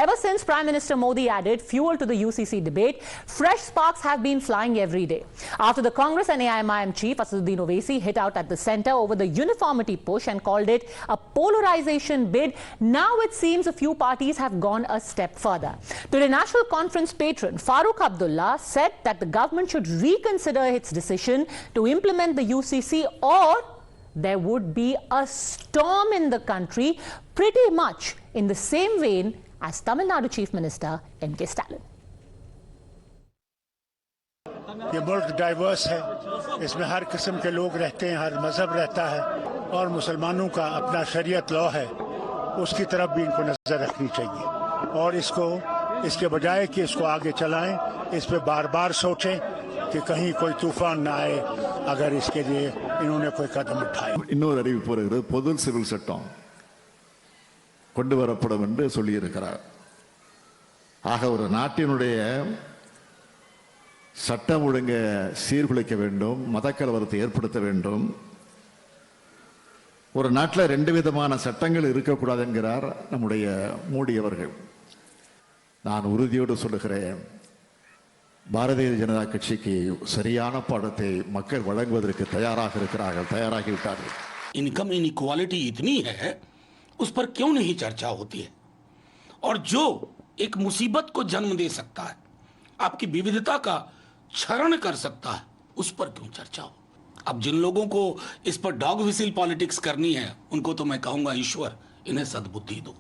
Ever since Prime Minister Modi added fuel to the UCC debate, fresh sparks have been flying every day. After the Congress and AIMIM chief Assaduddin Owaisi hit out at the centre over the uniformity push and called it a polarization bid, now it seems a few parties have gone a step further. Today, National Conference patron Farooq Abdullah said that the government should reconsider its decision to implement the UCC, or there would be a storm in the country, pretty much in the same vein as Tamil Nadu Chief Minister M.K. Stalin. ये मुल्क diverse है, इसमें हर किस्म के लोग रहते हैं, हर मजहब रहता है और मुसलमानों का अपना शरीयत लॉ है, उसकी तरफ भी इनको नजर रखनी चाहिए और इसके बजाय कि इसको आगे चलाएं, इस पे बार-बार सोचें कि कहीं कोई तूफान ना आए अगर इसके लिए इन्होंने कोई कदम उठाए. இன்னொரு அறிவிப்பு வருகிறது, பொது சிவில் சட்டம் கொண்டு வரப்படும் என்று சொல்லியிருக்கிறார். ஆக ஒரு நாட்டினுடைய சட்டம் ஒழுங்க சீர்குலைக்க வேண்டும், மதக்கலவரத்தை ஏற்படுத்த வேண்டும். ஒரு நாட்டில் ரெண்டு விதமான சட்டங்கள் இருக்கக்கூடாது என்கிறார் நம்முடைய மோடி அவர்கள். நான் உறுதியோடு சொல்லுகிறேன், பாரதிய ஜனதா கட்சிக்கு சரியான பாடத்தை மக்கள் வழங்குவதற்கு தயாராக இருக்கிறார்கள், தயாராகிவிட்டார்கள். इनकम इनइक्वालिटी इतनी है, उस पर क्यों नहीं चर्चा होती है? और जो एक मुसीबत को जन्म दे सकता है, आपकी विविधता का क्षरण कर सकता है, उस पर क्यों चर्चा हो? अब जिन लोगों को इस पर डॉग व्हिसिल पॉलिटिक्स करनी है, उनको तो मैं कहूंगा ईश्वर इन्हें सद्बुद्धि दो.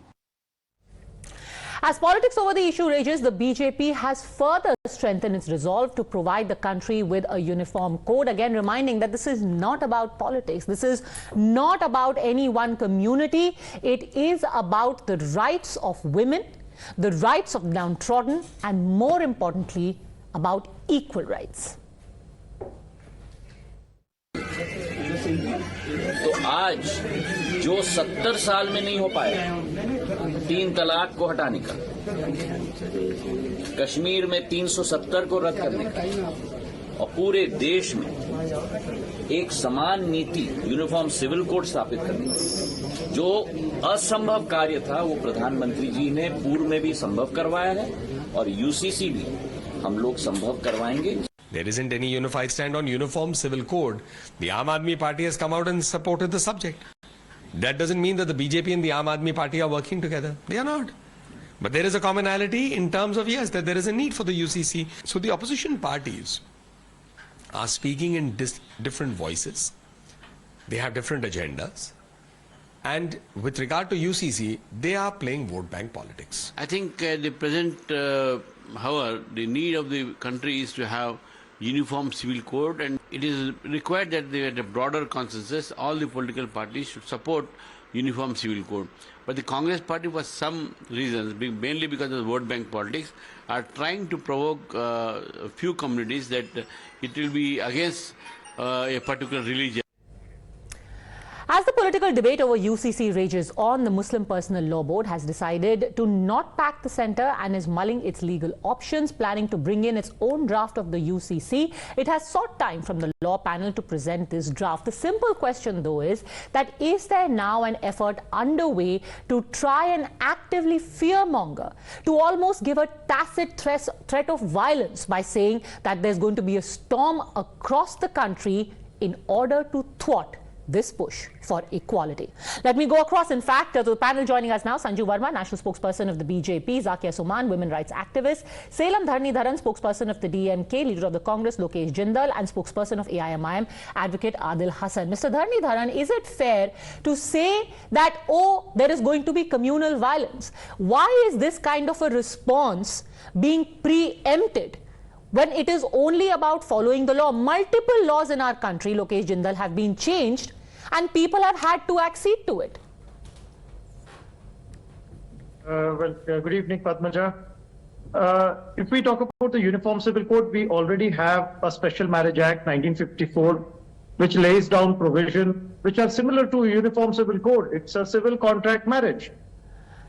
As politics over the issue rages, the BJP has further strengthened its resolve to provide the country with a uniform code. Again, reminding that this is not about politics. This is not about any one community. It is about the rights of women, the rights of downtrodden, and more importantly, about equal rights. तो आज जो 70 साल में नहीं हो पाया, 3 तलाक को हटाने का, कश्मीर में 370 को रद्द करने का और पूरे देश में एक समान नीति, यूनिफॉर्म सिविल कोड स्थापित करने का, जो असंभव कार्य था वो प्रधानमंत्री जी ने पूर्व में भी संभव करवाया है और यूसीसी भी हम लोग संभव करवाएंगे. There isn't any unified stand on uniform civil code. The Aam Aadmi Party has come out and supported the subject. That doesn't mean that the BJP and the Aam Aadmi Party are working together. They are not. But there is a commonality in terms of, yes, that there is a need for the UCC. So the opposition parties are speaking in different voices. They have different agendas. And with regard to UCC, they are playing vote bank politics. I think the present, however, the need of the country is to have uniform civil code, and it is required that there is a broader consensus. All the political parties should support uniform civil code. But the Congress party, for some reasons, mainly because of vote bank politics, are trying to provoke a few communities that it will be against a particular religion. As the political debate over UCC rages on, the Muslim Personal Law Board has decided to not pack the centre and is mulling its legal options, planning to bring in its own draft of the UCC. It has sought time from the law panel to present this draft. The simple question, though, is that is there now an effort underway to try and actively fearmonger, to almost give a tacit threat of violence by saying that there's going to be a storm across the country in order to thwart this push for equality? Let me go across, in fact, to the panel joining us now. Sanju Verma, national spokesperson of the BJP, Zakia Soman, women rights activist, Saleen Dharanidaran, spokesperson of the DMK, leader of the Congress, Lokesh Jindal, and spokesperson of AIMIM, advocate Adil Hasan. Mr. Dharanidaran, is it fair to say that, oh, there is going to be communal violence? Why is this kind of a response being preempted when it is only about following the law? Multiple laws in our country, Lokesh Jindal, have been changed and people have had to accede to it. Good evening, Padmaja. If we talk about the Uniform Civil Code, we already have a Special Marriage Act 1954, which lays down provision which are similar to Uniform Civil Code. It's a civil contract marriage.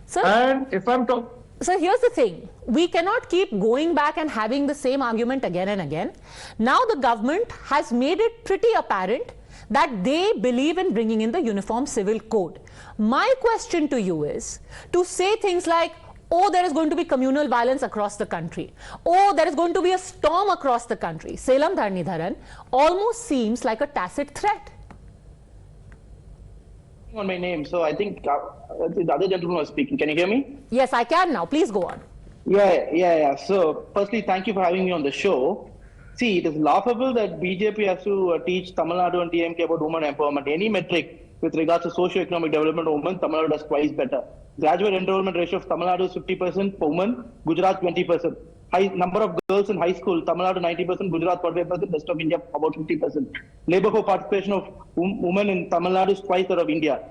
Sir, and if I'm talking... So here's the thing, we cannot keep going back and having the same argument again and again. Now the government has made it pretty apparent that they believe in bringing in the Uniform Civil Code. My question to you is to say things like, oh, there is going to be communal violence across the country, oh, there is going to be a storm across the country, Saleen Dharanidaran almost seems like a tacit threat. On my name, so I think the other gentleman was speaking. Can you hear me? Yes, I can now. Please go on. Yeah. So, firstly, thank you for having me on the show. See, it is laughable that BJP has to teach Tamil Nadu and DMK about women empowerment. Any metric with regards to socio-economic development of women, Tamil Nadu does twice better. Graduate enrollment ratio of Tamil Nadu is 50% for women, Gujarat 20%. High number of girls in high school, Tamil Nadu 90%, Gujarat 45%, rest of India about 50%. Labor force participation of women in Tamil Nadu is twice that of India.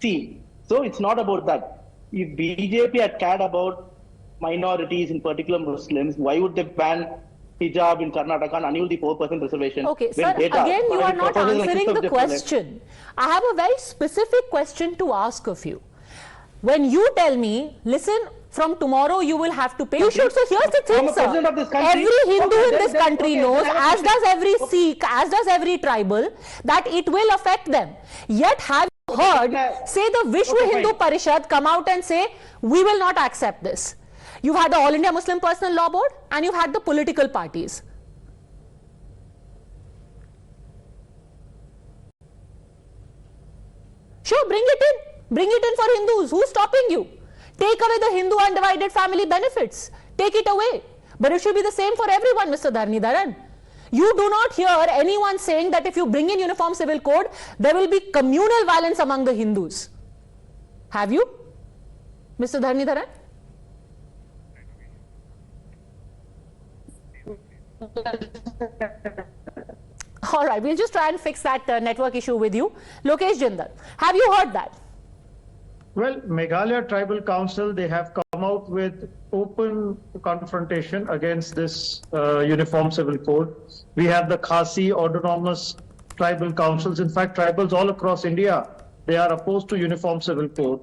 See, so it's not about that. If BJP had cared about minorities, in particular Muslims, why would they ban hijab in Karnataka and annul the 4% reservation? Okay, sir, again you are not answering the question. I have a very specific question to ask of you. When you tell me, listen, from tomorrow you will have to pay. You should. So here's the thing, sir. Every Hindu in this country knows, as does every Sikh, as does every tribal, that it will affect them. Yet have you heard, say the Vishwa Hindu Parishad come out and say, we will not accept this. You've had the All India Muslim Personal Law Board and you've had the political parties. Sure, bring it in. Bring it in for Hindus. Who's stopping you? Take away the Hindu undivided family benefits. Take it away. But it should be the same for everyone, Mr. Dharanidaran. You do not hear anyone saying that if you bring in Uniform Civil Code, there will be communal violence among the Hindus. Have you, Mr. Dharanidaran? All right, we'll just try and fix that network issue with you. Lokesh Jindal, have you heard that? Well, Meghalaya Tribal Council, they have come out with open confrontation against this Uniform Civil Code. We have the Khasi Autonomous Tribal Councils. In fact, tribals all across India, they are opposed to Uniform Civil Code.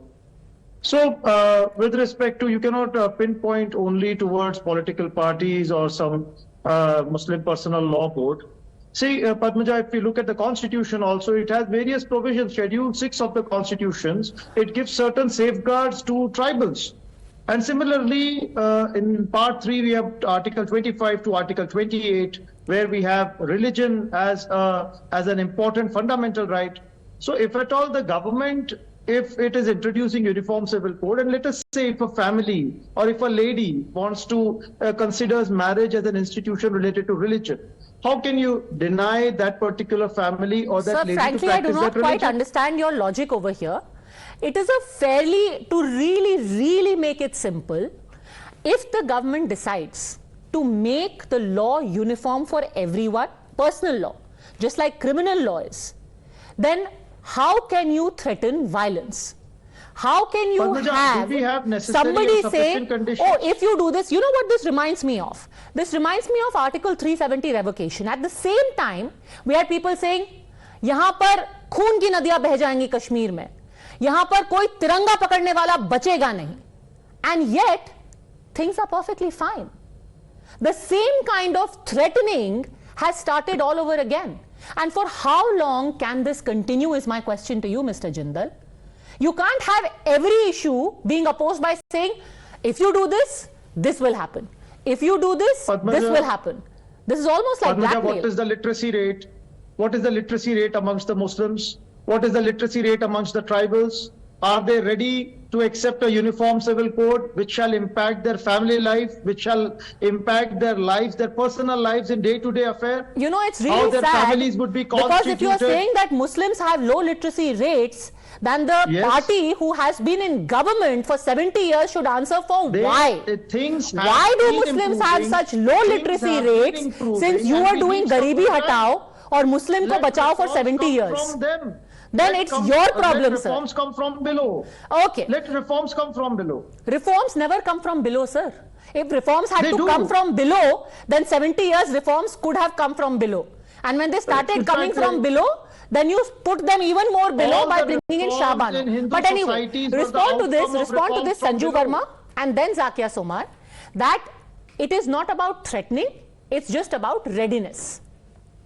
So, with respect to, you cannot pinpoint only towards political parties or some Muslim Personal Law Board. See, Padmaja, if we look at the Constitution also, it has various provisions. Schedule 6 of the Constitutions, it gives certain safeguards to tribals. And similarly, in Part 3, we have Article 25 to Article 28, where we have religion as an important fundamental right. So if at all the government, if it is introducing Uniform Civil Code, and let us say if a family or if a lady wants to considers marriage as an institution related to religion, how can you deny that particular family or that lady to practice that religion? Sir, frankly, I do not quite understand your logic over here. It is a fairly, to really make it simple, if the government decides to make the law uniform for everyone, personal law, just like criminal law is, then how can you threaten violence? How can you have somebody say, oh, if you do this, you know what this reminds me of? This reminds me of Article 370 revocation. At the same time, we had people saying, यहाँ पर खून की नदियां बह जाएंगी कश्मीर में, यहाँ पर कोई तिरंगा पकड़ने वाला बचेगा नहीं. And yet, things are perfectly fine. The same kind of threatening has started all over again. And for how long can this continue is my question to you, Mr. Jindal. You can't have every issue being opposed by saying, if you do this, this will happen. If you do this, this will happen. This is almost like blackmail. What is the literacy rate? What is the literacy rate amongst the Muslims? What is the literacy rate amongst the tribals? Are they ready to accept a uniform civil code which shall impact their family life, which shall impact their lives, their personal lives in day-to-day affair? You know, it's really how their sad families would be because if you are saying that Muslims have low literacy rates, then the party who has been in government for 70 years should answer for why. Why do Muslims have such low literacy rates since you are doing Garibi Hatao or Muslim Ko Bachao for 70 years? Then it's your problem, sir. Let reforms come from below. Okay. Let reforms come from below. Reforms never come from below, sir. If reforms had to come from below, then 70 years reforms could have come from below. And when they started coming from below, then you put them even more below by bringing in Shahbano. But anyway, respond to this, Sanju Verma and then Zakia Soman, that it is not about threatening, it's just about readiness.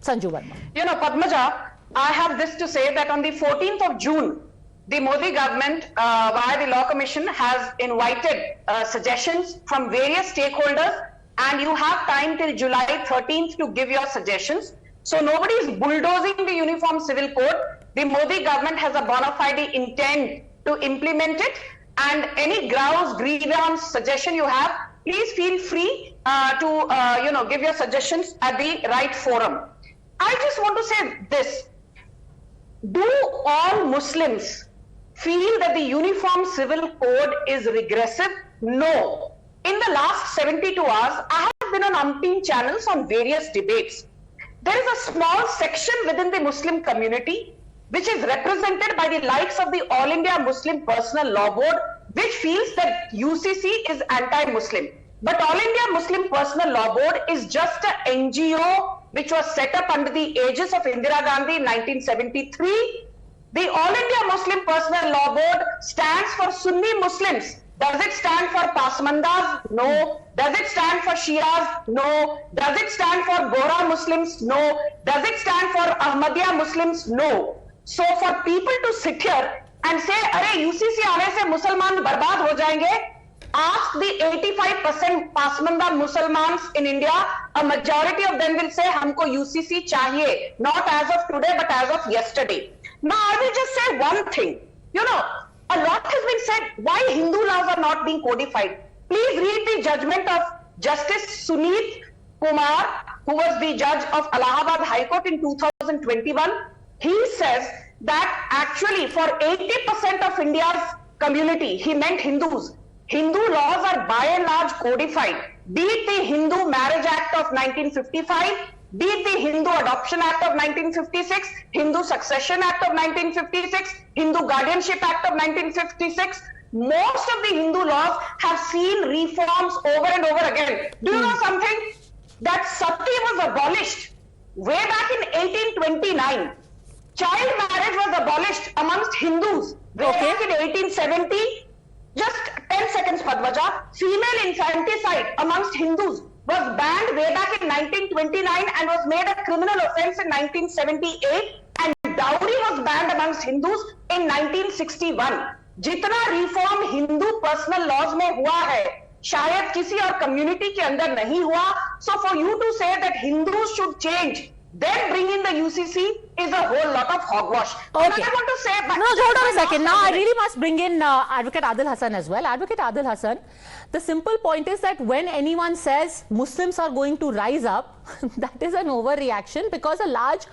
Sanju Verma. You know, Padmaja, I have this to say that on the 14th of June, the Modi government, via the Law Commission, has invited suggestions from various stakeholders, and you have time till July 13th to give your suggestions. So nobody is bulldozing the Uniform Civil Code. The Modi government has a bona fide intent to implement it, and any grouse, grievance, suggestion you have, please feel free to give your suggestions at the right forum. I just want to say this. Do all Muslims feel that the Uniform Civil Code is regressive? No. In the last 72 hours, I have been on umpteen channels on various debates. There is a small section within the Muslim community which is represented by the likes of the All India Muslim Personal Law Board, which feels that UCC is anti-Muslim. But All India Muslim Personal Law Board is just an NGO which was set up under the aegis of Indira Gandhi in 1973. The All India Muslim Personal Law Board stands for Sunni Muslims. Does it stand for Pasmandas? No. Does it stand for Shias? No. Does it stand for Gora Muslims? No. Does it stand for Ahmadiyya Muslims? No. So for people to sit here and say, "Arey UCC aane se Musalman barbad ho jayenge," ask the 85% Pasmanda Musalmans in India. A majority of them will say, "Humko UCC chahiye," not as of today, but as of yesterday. Now I will just say one thing. A lot has been said why Hindu laws are not being codified. Please read the judgment of Justice Suneet Kumar, who was the judge of Allahabad High Court in 2021. He says that actually for 80% of India's community, he meant Hindus, Hindu laws are by and large codified. Be it the Hindu Marriage Act of 1955, be it the Hindu Adoption Act of 1956, Hindu Succession Act of 1956, Hindu Guardianship Act of 1956. Most of the Hindu laws have seen reforms over and over again. Do you know something? That sati was abolished way back in 1829. Child marriage was abolished amongst Hindus way back in 1870. Just 10 seconds, Padmaja. Female infanticide amongst Hindus was banned way back in 1929 and was made a criminal offense in 1978, and dowry was banned amongst Hindus in 1961. जितना reform Hindu personal laws में हुआ है शायद किसी और community के अंदर नहीं हुआ. So for you to say that Hindus should change, then bring in the UCC is a whole lot of hogwash. Okay. I want to say, no, hold on a second. Now I really must bring in Advocate Adil Hasan as well. Advocate Adil Hasan, the simple point is that when anyone says Muslims are going to rise up, that is an overreaction, because a large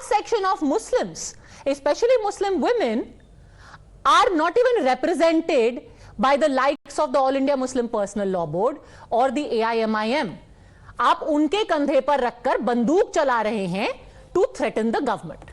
section of Muslims, especially Muslim women, are not even represented by the likes of the All India Muslim Personal Law Board or the AIMIM. आप उनके कंधे पर रखकर बंदूक चला रहे हैं to threaten the government.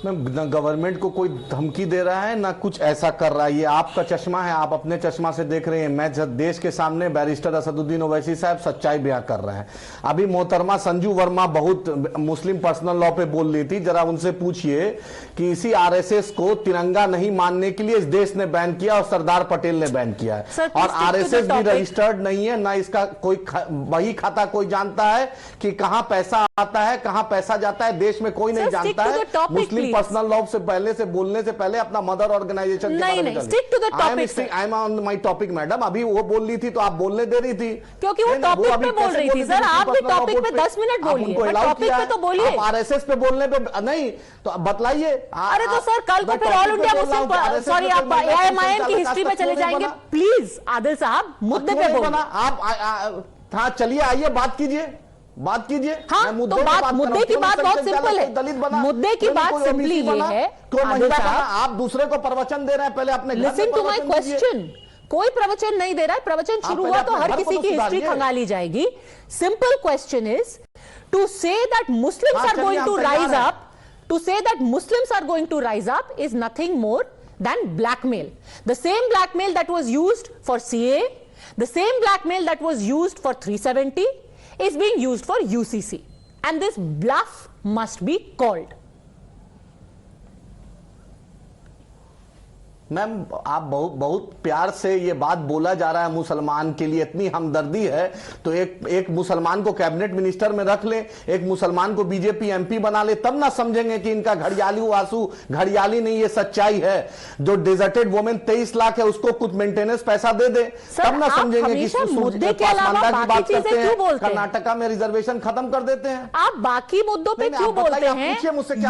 न गवर्नमेंट को कोई धमकी दे रहा है ना कुछ ऐसा कर रहा है. ये आपका चश्मा है, आप अपने चश्मा से देख रहे हैं. मैं देश के सामने बैरिस्टर असदुद्दीन ओवैसी साहब सच्चाई बयां कर रहे हैं. अभी मोहतरमा संजू वर्मा बहुत मुस्लिम पर्सनल लॉ पे बोल रही थी. जरा उनसे पूछिए कि इसी आरएसएस को तिरंगा नहीं मानने के लिए इस देश ने बैन किया और सरदार पटेल ने बैन किया है. और आरएसएस भी रजिस्टर्ड नहीं है, ना इसका कोई वही खाता कोई जानता है कि कहां पैसा आता है, कहां पैसा जाता है. देश में कोई नहीं जानता है. मुस्लिम पर्सनल लॉ से पहले से बोलने से पहले अपना मदर ऑर्गेनाइजेशन नहीं, stick to the topic. I am on my topic madam. अभी वो बोल रही थी तो आप बोलने दे रही थी क्योंकि वो टॉपिक पे बोल रही थी. सर आप भी टॉपिक पे 10 मिनट बोलिए, टॉपिक पे तो बोलिए. आरएसएस पे बोलने पे नहीं तो बतलाइए. अरे तो सर कल को फिर ऑल इंडिया मुस्लिम, सॉरी आप AIMIM की हिस्ट्री में चले जाएंगे. प्लीज आदिल साहब मुद्दे पे बोलिए. आप हाँ चलिए आइए बात कीजिए. हाँ तो मुद्दे की बात बहुत सिंपल है. मुद्दे की बात सिंपली ये है आप दूसरे को प्रवचन दे रहे हैं. पहले अपने लिसन टू माय क्वेश्चन. कोई प्रवचन नहीं दे रहा है. प्रवचन शुरू हुआ तो हर किसी की हिस्ट्री खंगाली जाएगी. Simple question is to say that Muslims are going to rise up. To say that Muslims are going to rise up is nothing more than blackmail. The same blackmail that was used for CA, the same blackmail that was used for 370 is being used for UCC. And this bluff must be called. Ma'am आप बहुत प्यार से ये बात बोला जा रहा है, मुसलमान के लिए इतनी हमदर्दी है तो एक मुसलमान को कैबिनेट मिनिस्टर में रख ले, एक मुसलमान को बीजेपी एमपी बना ले, तब ना समझेंगे कि इनका घड़ियाली आंसू घड़ियाली नहीं, ये सच्चाई है। जो डिजर्टेड वुमेन 23 लाख है उसको कुछ मेंटेनेंस पैसा दे दे, तब ना समझेंगे कि मुद्दे के अलावा बाकी चीजें क्यों बोलते हैं? कर्नाटका में रिजर्वेशन खत्म कर देते हैं। आप बाकी मुद्दों पे क्यों बोलते हैं?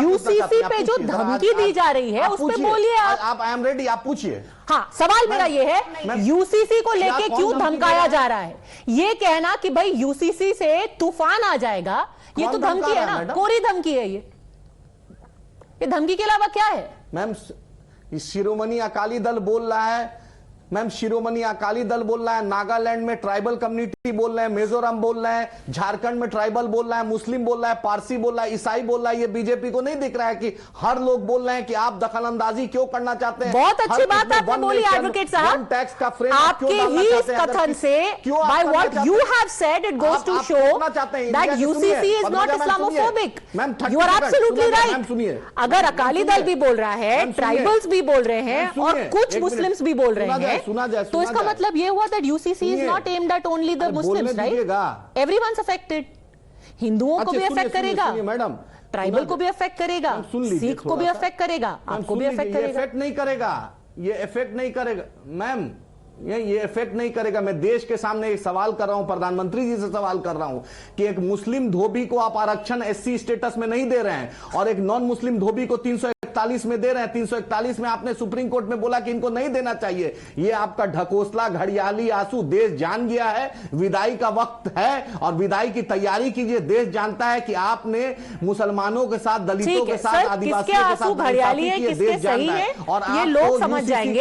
यूसीसी पे जो धमकी दी जा रही है उस पे बोलिए आप। आई एम रेडी, आप पूछिए। हाँ, सवाल मेरा ये है, यूसीसी को लेके क्यों धमकाया जा रहा है? ये कहना कि भाई यूसीसी से तूफान आ जाएगा, ये तो धमकी है ना, कोरी धमकी है ये धमकी के अलावा क्या है? मैम शिरोमणि अकाली दल बोल रहा है, मैम शिरोमणि अकाली दल बोल रहा है, नागालैंड में ट्राइबल कम्युनिटी बोल रहे हैं, मिजोरम बोल रहे हैं, झारखंड में ट्राइबल बोल रहा है, मुस्लिम बोल रहा है, पारसी बोल रहा है, ईसाई बोल रहा है। ये बीजेपी को नहीं दिख रहा है कि हर लोग बोल रहे हैं कि आप दखलंदाजी क्यों करना चाहते हैं? बहुत अच्छी बात आपने बोली एडवोकेट साहब। टैक्स का फ्रेम आपके ही इस कथन से, by what you have said, it goes to show that UCC is not Islamophobic. You are absolutely right. अगर अकाली दल भी बोल रहा है, ट्राइबल्स भी बोल रहे हैं और कुछ मुस्लिम्स भी बोल रहे हैं, तो इसका मतलब ये हुआ that UCC is not aimed at only the Muslims, right? Everyone's affected. हिंदुओं को भी अफेक्ट करेगा, मैडम ट्राइबल को भी अफेक्ट करेगा, सिख को भी अफेक्ट करेगा, आपको भी अफेक्ट करेगा। इफेक्ट नहीं करेगा, ये इफेक्ट नहीं करेगा मैम, ये इफेक्ट नहीं करेगा। मैं देश के सामने एक सवाल कर रहा हूं, प्रधानमंत्री जी से सवाल कर रहा हूं कि एक मुस्लिम धोबी को आप आरक्षण एससी स्टेटस में नहीं दे रहे हैं और एक नॉन मुस्लिम धोबी को 341 में दे रहे हैं। 341 में आपने सुप्रीम कोर्ट में बोला कि इनको नहीं देना चाहिए। ये आपका ढकोसला घड़ियाली आंसू देश जान गया है, विदाई का वक्त है और विदाई की तैयारी कीजिए। देश जानता है कि आपने मुसलमानों के साथ, दलितों के साथ, आदिवासियों के साथ घड़ियाली है, किसके सही है, और ये लोग समझ जाएंगे।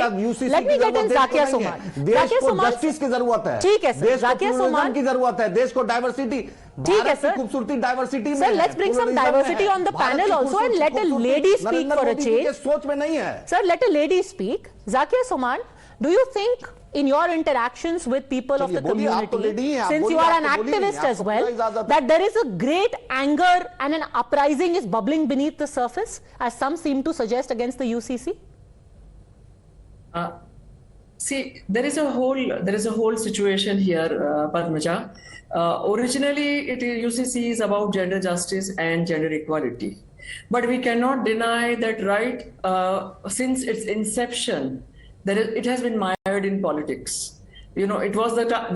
Let me get in Zakia Soman. देश को जस्टिस की जरूरत है, ठीक है देश को प्लूरलिज्म की जरूरत है, देश को डाइवर्सिटी, ठीक है सर, खूबसूरती डाइवर्सिटी में। Sir let's bring some diversity on the panel also and let a lady speak for a change. सोच में नहीं है sir, let a lady speak. Zakia Soman, do you think in your interactions with people of the community, since you are an activist as well, that there is a great anger and an uprising is bubbling beneath the surface, as some seem to suggest, against the UCC? See, there is a whole situation here, Padmaja. Originally, UCC is about gender justice and gender equality, but we cannot deny that right since its inception, it has been mired in politics. You know,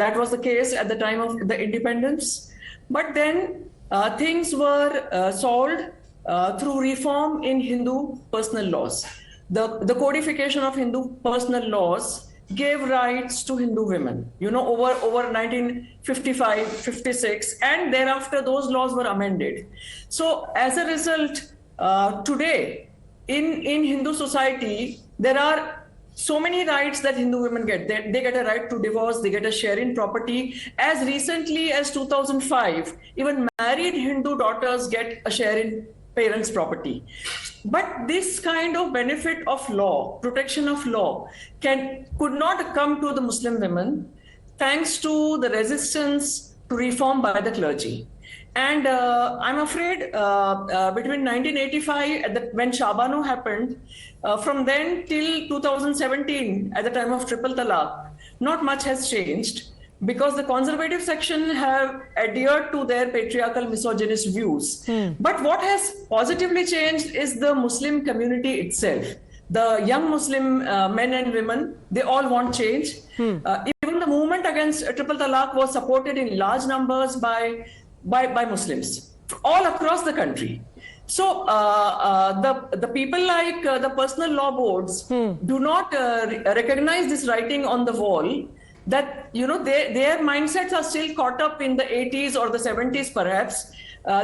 that was the case at the time of the independence, but then things were solved through reform in Hindu personal laws. The codification of Hindu personal laws gave rights to Hindu women, you know, over 1955, 56, and thereafter those laws were amended. So as a result, today in Hindu society, there are so many rights that Hindu women get. They get a right to divorce, they get a share in property. As recently as 2005, even married Hindu daughters get a share in parents' property. But this kind of benefit of law, protection of law, could not come to the Muslim women thanks to the resistance to reform by the clergy. And I'm afraid between 1985, when Shabano happened, from then till 2017, at the time of triple talaq, not much has changed because the conservative section have adhered to their patriarchal misogynist views. But what has positively changed is the Muslim community itself. The young Muslim men and women, they all want change. Even the movement against triple talaq was supported in large numbers by Muslims all across the country. So the people like the personal law boards do not recognize this writing on the wall, that, you know, their mindsets are still caught up in the 80s or the 70s perhaps.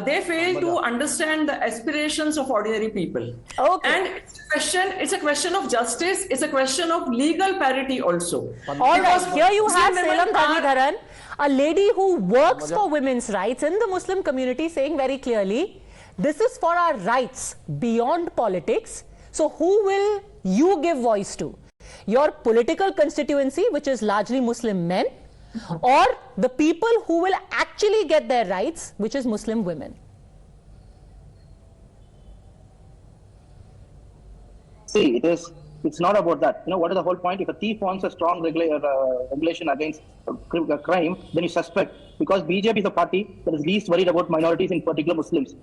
They fail to understand the aspirations of ordinary people. Okay. And it's a question of justice, it's a question of legal parity also. All right, here you have Saleen Dharanidaran, a lady who works for women's rights in the Muslim community, saying very clearly, this is for our rights beyond politics. So who will you give voice to? Your political constituency, which is largely Muslim men, or the people who will actually get their rights, which is Muslim women? See, it is It's not about that. What is the whole point? If a thief wants a strong regulation against crime, then you suspect. Because BJP is a party that is least worried about minorities, in particular Muslims.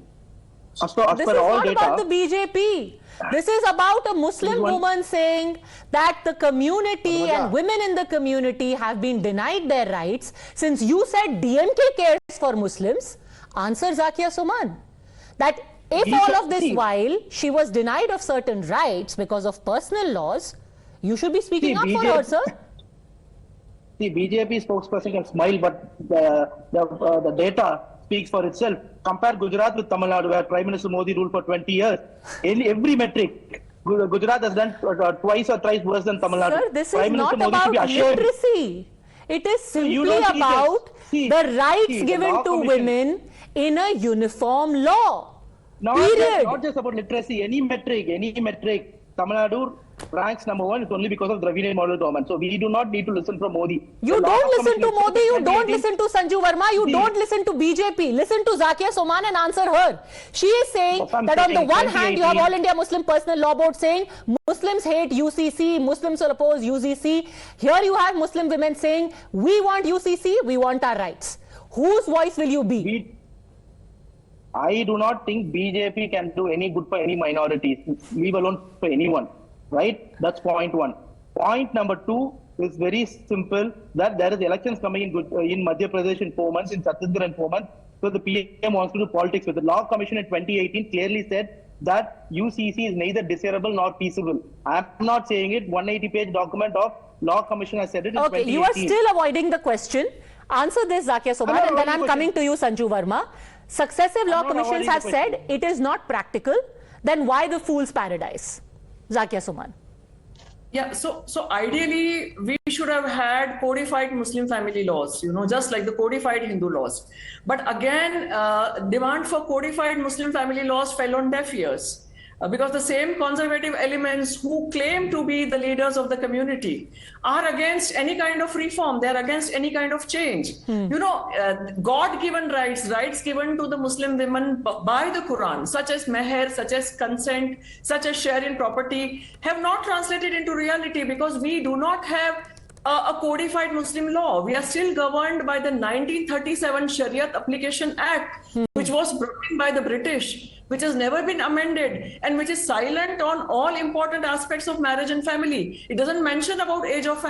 This is not about the BJP. This is about a Muslim woman saying that the community and women in the community have been denied their rights. Since you said DMK cares for Muslims, answer Zakia Soman. That if all of this while she was denied of certain rights because of personal laws, you should be speaking up for her, sir. The BJP spokesperson can smile, but the data speaks for itself. Compare Gujarat with Tamil Nadu, where Prime Minister Modi ruled for 20 years. In every metric, Gujarat has done twice or thrice worse than Tamil Nadu. Sir, this is not about literacy. It is simply about the rights given to women in a uniform law. Period. Not just about literacy. Any metric, Tamil Nadu ranks number one. It's only because of Dravidian model government. So we do not need to listen from Modi. You don't listen to Modi. You don't listen to Sanju Verma. You don't listen to BJP. Listen to Zakia Soman and answer her. She is saying that on the one hand, you have All India Muslim Personal Law Board saying Muslims hate UCC, Muslims will oppose UCC. Here you have Muslim women saying we want UCC, we want our rights. Whose voice will you be? I do not think BJP can do any good for any minorities, leave alone for anyone, right? That's point one. Point number two is very simple, that there is elections coming in Madhya Pradesh in 4 months, in Chhattisgarh in 4 months. So the PM wants to do politics with the Law Commission in 2018 clearly said that UCC is neither desirable nor feasible. I'm not saying it. 180-page document of Law Commission has said it in 2018. You are still avoiding the question. Answer this, Zakia Soman, and then I'm coming to you, Sanju Verma. Successive law commissions have said it is not practical. Then why the fool's paradise? Zakia Soman. Yeah, so ideally we should have had codified Muslim family laws, just like the codified Hindu laws. But again, demand for codified Muslim family laws fell on deaf ears. Because the same conservative elements who claim to be the leaders of the community are against any kind of reform. They're against any kind of change. God-given rights given to the Muslim women by the Quran, such as meher, such as consent, such as share in property, have not translated into reality because we do not have a codified Muslim law. We are still governed by the 1937 Shariat Application Act, which was brought in by the British, which has never been amended and which is silent on all important aspects of marriage and family. It doesn't mention about age of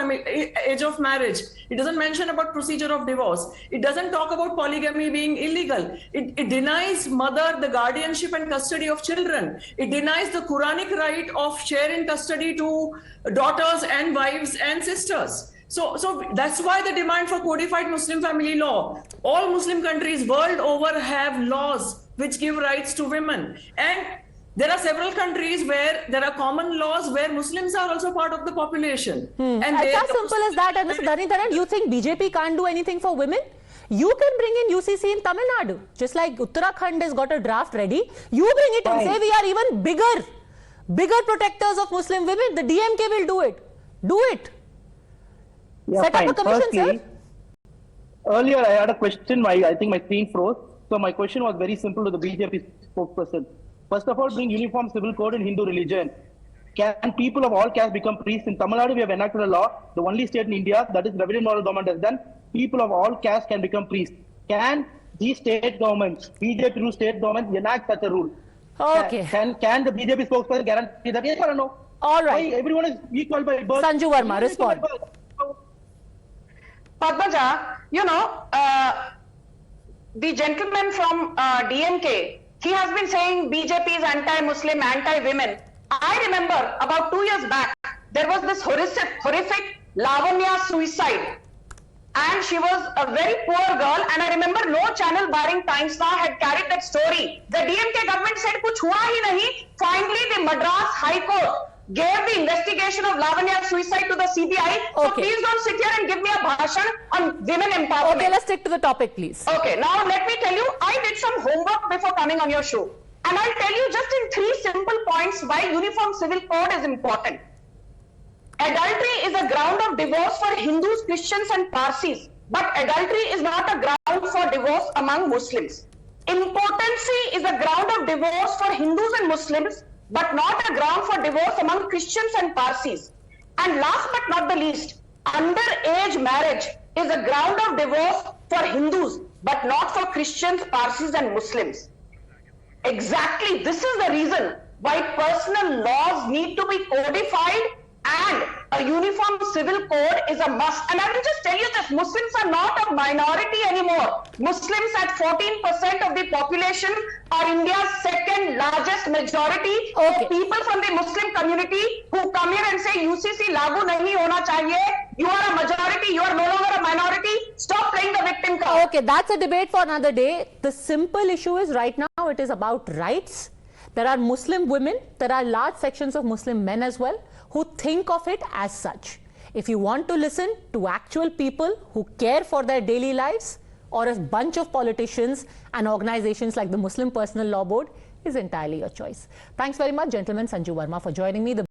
marriage. It doesn't mention about procedure of divorce. It doesn't talk about polygamy being illegal. It denies mother the guardianship and custody of children. It denies the Quranic right of share in custody to daughters and wives and sisters. So that's why the demand for codified Muslim family law. All Muslim countries world over have laws which give rights to women. And there are several countries where there are common laws where Muslims are also part of the population. And it's as simple as that. And Mr. Dharanidaran, you think BJP can't do anything for women? You can bring in UCC in Tamil Nadu. Just like Uttarakhand has got a draft ready. You bring it and say we are even bigger protectors of Muslim women. The DMK will do it. Do it. Yeah, Set up a commission, sir. Earlier I had a question. I think my screen froze. So my question was very simple to the BJP spokesperson. First of all, bring uniform civil code in Hindu religion. Can people of all castes become priests? In Tamil Nadu, we have enacted a law, the only state in India that is Dravidian model government has done. People of all castes can become priests. Can these state governments, BJP rule state governments, enact such a rule? Okay. Can the BJP spokesperson guarantee that? Yes or no? All right. Why everyone is equal by birth? Sanju Verma, respond. Padmaja, the gentleman from DMK, he has been saying BJP is anti-Muslim, anti-women. I remember about 2 years back, there was this horrific Lavanya suicide. And she was a very poor girl. And I remember no channel barring Times Now had carried that story. The DMK government said, kuch hua hi nahi. Finally, the Madras High Court gave the investigation of Lavanya's suicide to the CBI. So please don't sit here and give me a bhashan on women empowerment. Okay, let's stick to the topic, please. Okay, now let me tell you, I did some homework before coming on your show. And I'll tell you just in 3 simple points why Uniform Civil Code is important. Adultery is a ground of divorce for Hindus, Christians and Parsis. But adultery is not a ground for divorce among Muslims. Impotency is a ground of divorce for Hindus and Muslims. but not a ground for divorce among Christians and Parsis. And last but not the least, underage marriage is a ground of divorce for Hindus, but not for Christians, Parsis and Muslims. Exactly, this is the reason why personal laws need to be codified and a uniform civil code is a must. And I will just tell you this, Muslims are not a minority anymore. Muslims at 14% of the population are India's second largest majority. Okay. So people from the Muslim community who come here and say UCC lagu nahi hona chahiye, you are a majority, you are no longer a minority, stop playing the victim card. Okay, that's a debate for another day. The simple issue is right now it is about rights. There are Muslim women, there are large sections of Muslim men as well who think of it as such. If you want to listen to actual people who care for their daily lives, or a bunch of politicians and organizations like the Muslim Personal Law Board, is entirely your choice. Thanks very much, gentlemen. Sanju Verma for joining me.